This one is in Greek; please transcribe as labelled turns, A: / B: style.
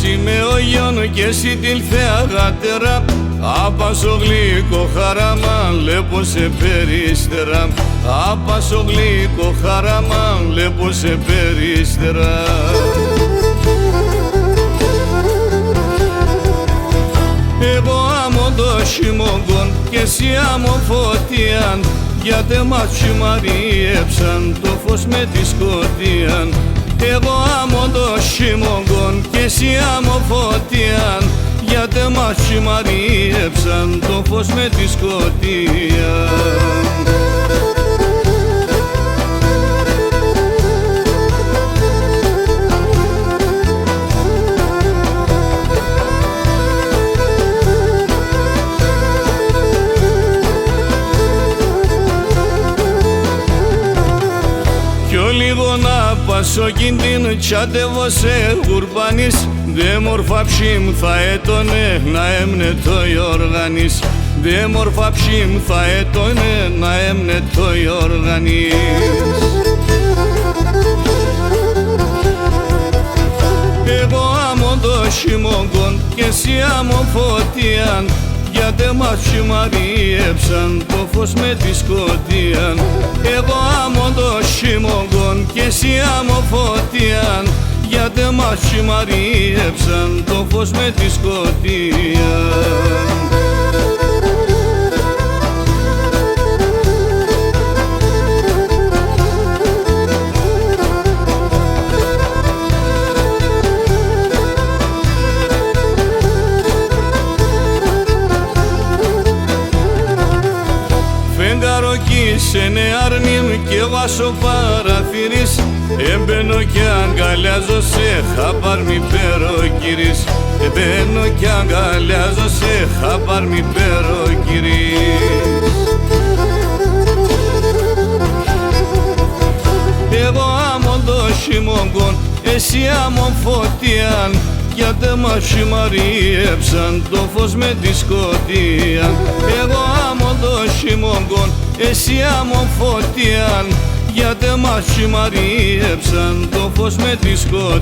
A: Είμαι ο γιον και εσύ την θεαγάτερα. Άπασο γλυκό χαράμα, λέπω σε περίστερα. Άπασο γλυκό χαράμα, λέπω σε περίστερα. Εγώ άμω το χειμώγκον και εσύ άμω φωτίαν, γιατί μας χυμαρίεψαν το φως με τη σκοτίαν. Εγώ άμω το χειμώγκον και εσύ άμω φωτίαν, γιατί μας χυμαρίεψαν το φως με τη σκοτίαν. Λίγο να πάσω κινδύν κι άντεβω σε γουρμπάνης, δε μορφά ψήμ θα έτωνε να έμνε το οργανής. Δε μορφά ψήμ θα έτωνε να έμνε το οργανής. Εγώ άμω το χειμώγκον και εσύ άμω φωτίαν, γιατί μας χυμαρίεψαν το φως με τη σκοτίαν. Εγώ άμω το χειμώγκον και εσύ άμω φωτίαν, γιατί μας χυμαρίεψαν το φως με τη σκοτίαν. Φεγγαροκίσενε αρνήμ και βάσο παραθύρις, έμπαινω και αγκαλιάζω σε χαπάρ μη περοκύρις. Έμπαινω και αγκαλιάζω σε χαπάρ μη περοκύρις. Εγώ άμω το χειμώγκον, εσύ άμω φωτίαν, γιατί μας χυμαρίεψαν το φως με τη σκοτίαν. Εγώ άμω το χειμώγκον, εσύ άμω φωτίαν, γιατί μας χυμαρίεψαν το φως με τη σκοτίαν.